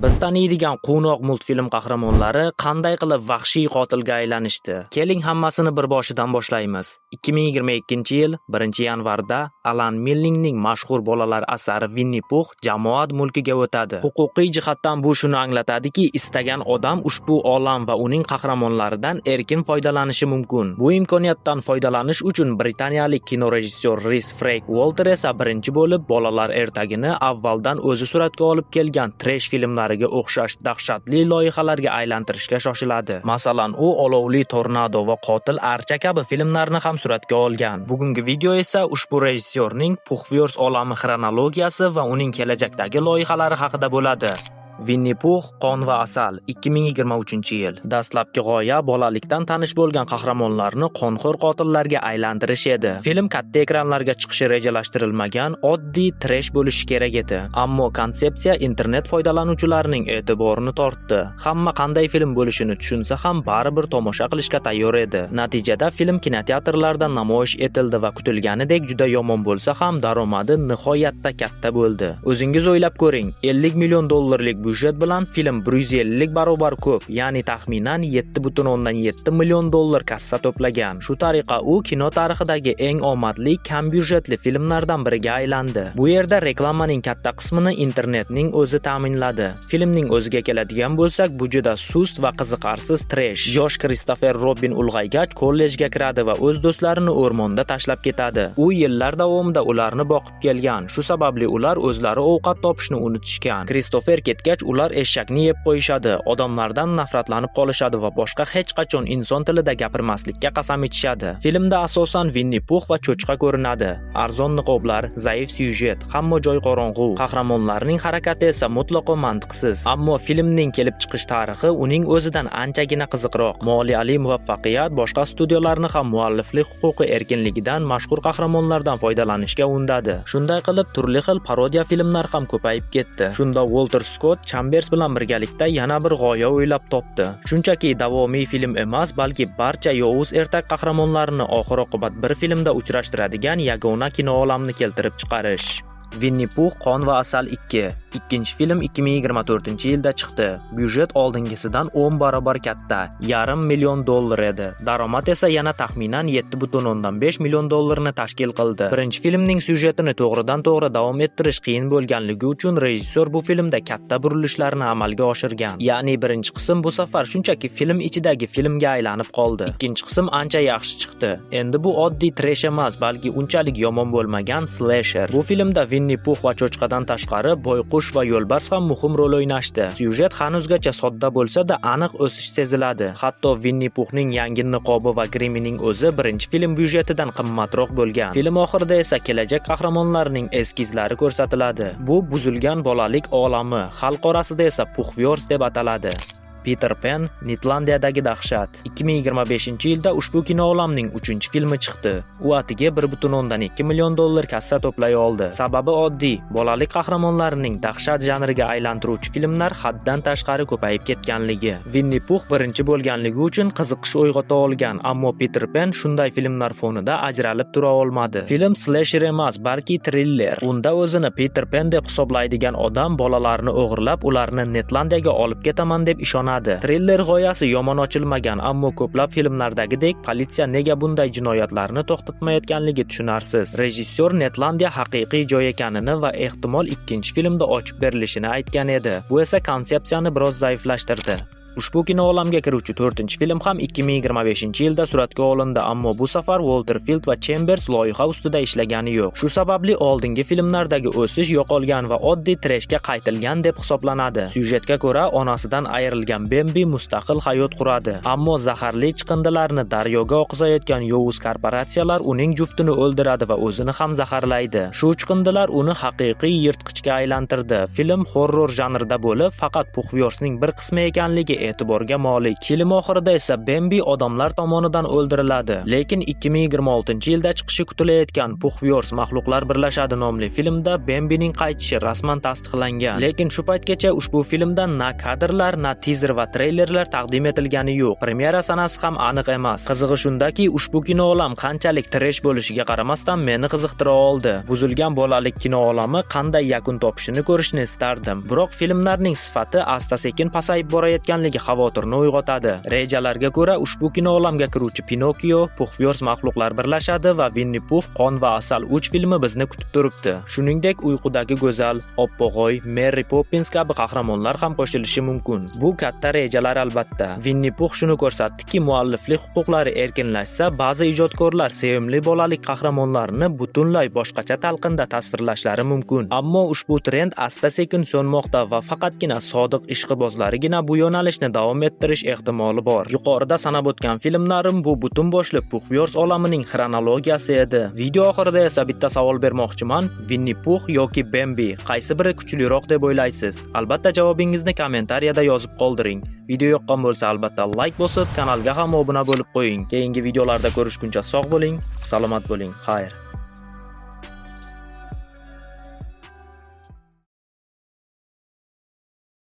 Biz taniydigan Quvnoq multfilm qahramonlari qanday qilib vahshiy qotilga aylanishdi? Keling, hammasini bir boshidan boshlaymiz. 2022-yil 1-yanvarda Alan Millingning mashhur bolalar asari Winnie Pooh jamoat mulkiga o'tadi. Huquqiy jihatdan bu shuni anglatadiki, istagan odam ushbu olam va uning qahramonlaridan erkin foydalanishi mumkin. Bu imkoniyatdan foydalanish uchun britaniyalik kinorejissyor Rhys Frake Walter esa birinchi bo'lib bolalar ertagini avvaldan o'zi suratga olib kelgan trash filmlar o'xshash dahshatli loyihalarga aylantirishga shoshiladi. Masalan, u olovli tornado va qotil archa kabi filmlarni ham suratga olgan. Bugungi video esa ushbu rejissyorning Puhverse olami xronologiyasi va uning kelajakdagi loyihalari haqida bo'ladi. Winnie Pooh qon va asal 2023-yil. Dastlabki g'oya bolalikdan tanish bo'lgan qahramonlarni qonxo'r qotillarga aylantirish edi. Film katta ekranlarga chiqishi rejalashtirilmagan, oddiy trash bo'lishi kerak edi. Ammo konsepsiya internet foydalanuvchilarining e'tiborini tortdi. Hamma qanday film bo'lishini tushunsa ham baribir tomosha qilishga tayyor edi. Natijada film kinoteatrlarda namoyish etildi va kutilganidek juda yomon bo'lsa ham daromadi nihoyatda katta bo'ldi. O'zingiz o'ylab ko'ring, $50 million byudjet bilan film 150 barobar ko'p, ya'ni taxminan $7.7 million kassa to'plagan. Shu tariqa u kino tarixidagi eng omadli kam byudjetli filmlardan biriga aylandi. Bu yerda reklamaning katta qismini internetning o'zi ta'minladi. Filmning o'ziga keladigan bo'lsak, bu juda sust va qiziqarsiz trash. Yosh Kristofer Robin ulg'aygach kollejga kiradi va o'z do'stlarini o'rmonda tashlab ketadi. U yillar davomida ularni boqib kelgan. Shu sababli ular o'zlari ovqat topishni unutishgan. Kristofer ketgach ular eshakni yeb qo'yishadi, odamlardan nafratlanib qolishadi va boshqa hech qachon inson tilida gapirmaslikka qasam ichishadi. Filmda asosan Winnie Pooh va cho'chqa ko'rinadi. Arzon niqoblar, zaif syujet, hamma joy qorong'u. Qahramonlarning harakati esa mutlaqo mantiqsiz. Ammo filmning kelib chiqish tarixi uning o'zidan anchagina qiziqroq. Moliyali muvaffaqiyat boshqa studiyalarni ham mualliflik huquqi erkinligidan mashhur qahramonlardan foydalanishga undadi. Shunday qilib turli xil parodiya filmlar ham ko'payib ketdi. Shunda Walter Scott Chambers bilan birgalikda yana bir g'oya o'ylab topdi. Shunchaki davomiy film emas, balki barcha yovuz ertak qahramonlarini oxir-oqibat bir filmda uchrashtiradigan yagona kino olamni keltirib chiqarish. Winnie Pooh qon va asal 2. Ikkinchi film 2024-yilda chiqdi. Byudjet oldingisidan 10 barobar katta, $500 million edi. Daromad esa yana taxminan $7.5 million ni tashkil qildi. Birinchi filmning syujetini to'g'ridan-to'g'ri davom ettirish qiyin bo'lganligi uchun rejissyor bu filmda katta burilishlarni amalga oshirgan. Ya'ni birinchi qism bu safar shunchaki film ichidagi filmga aylanib qoldi. Ikkinchi qism ancha yaxshi chiqdi. Endi bu oddiy trash emas, balki unchalik yomon bo'lmagan slasher. Bu filmda Winnie Pooh va cho'chqadan tashqari boyqush va yo'lbars ham muhim rol o'ynashdi. Syujet hanuzgacha sodda bo'lsa-da, aniq o'sish seziladi. Hatto Winnie Poohning yangi niqobi va grimining o'zi birinchi film byudjetidan qimmatroq bo'lgan. Film oxirida esa kelajak qahramonlarining eskizlari ko'rsatiladi. Bu buzilgan bolalik olami, xalq orasida esa Puhverse deb ataladi. Peter Pan Netlandiyadagi dahshat. 2025-yilda ushbu kino olamning 3-filmi chiqdi. U atiga $1.2 million kassa to'play oldi. Sababi oddiy, bolalik qahramonlarining dahshat janriga aylantiruvchi filmlar haddan tashqari ko'payib ketganligi. Winnie Pooh birinchi bo'lganligi uchun qiziqish uyg'ota olgan, ammo Peter Pan shunday filmlar fonida ajralib tura olmadi. Film slasher emas, balki thriller. Unda o'zini Peter Pan deb hisoblaydigan odam bolalarni o'g'irlab, ularni Netlandiyaga olib ketaman deb ishonadi. Thriller g'oyasi yomon ochilmagan, ammo ko'plab filmlardagidek politsiya nega bunday jinoyatlarni to'xtatmayotganligi tushunarsiz. Rejissyor Netlandiya haqiqiy joy ekanini va ehtimol ikkinchi filmda ochib berilishini aytgan edi. Bu esa konsepsiyani biroz zaiflashtirdi. Ushbu kino olamga kiruvchi 4-film ham 2025-yilda suratga olindi, ammo bu safar Walter Field va Chambers loyiha ustida ishlagani yo'q. Shu sababli oldingi filmlardagi o'sish yo'qolgan va oddiy trashga qaytilgan deb hisoblanadi. Syujetga ko'ra, onasidan ayrilgan Bambi mustaqil hayot quradi, ammo zaharli chiqindilarni daryoga oqizayotgan yovuz korporatsiyalar uning juftini o'ldiradi va o'zini ham zaharlaydi. Shu chiqindilar uni haqiqiy yirtqichga aylantirdi. Film horror janrida bo'lib, faqat Puhversening bir qismi ekanligi e'tiborga molik. Film oxirida esa Bambi odamlar tomonidan o'ldiriladi. Lekin 2026-yilda chiqishi kutilayotgan Puxviyors Maxluqlar birlashadi nomli filmda Bambining qaytishi rasman tasdiqlangan. Lekin shu paytgacha ushbu filmdan na kadrlar, na teaser va treylerlar taqdim etilgani yo'q. Premyera sanasi ham aniq emas. Qizig'i shundaki, ushbu kino olam qanchalik trash bo'lishiga qaramasdan meni qiziqtira oldi. Buzilgan bolalik kino olami qanday yakun topishini ko'rishni istardim. Biroq filmlarning sifati asta-sekin pasayib borayotganligi xavotirni uyg'otadi. Rejalarga ko'ra ushbu kino olamga kiruvchi Pinokio, Puxviyors Maxluqlar birlashadi va Winnie Pux Qon va asal 3 filmi bizni kutib turibdi. Shuningdek, uyqudagi go'zal, Oppo'g'oy, Mary Poppins kabi qahramonlar ham qo'shilishi mumkin. Bu katta rejalar albatta. Winnie Pux shuni ko'rsatdiki, mualliflik huquqlari erkinlashsa, ba'zi ijodkorlar sevimli bolalik qahramonlarini butunlay boshqacha talqinda tasvirlashlari mumkin. Ammo ushbu trend asta-sekin so'nmoqda va faqatgina sodiq ishqibozlarigina bu yo'nalishni davom ettirish ehtimoli bor. Yuqorida sanab o'tgan filmlarim bu butun boshli Puxviyors olamining xronologiyasi edi. Video oxirida esa bitta savol bermoqchiman. Winnie Pux yoki Bambi qaysi biri kuchliroq deb o'ylaysiz? Albatta javobingizni kommentariyada yozib qoldiring. Video yoqqan bo'lsa albatta like bosib, kanalga ham obuna bo'lib qo'ying. Keyingi videolarda ko'rishguncha sog' bo'ling, salomat bo'ling. Xayr.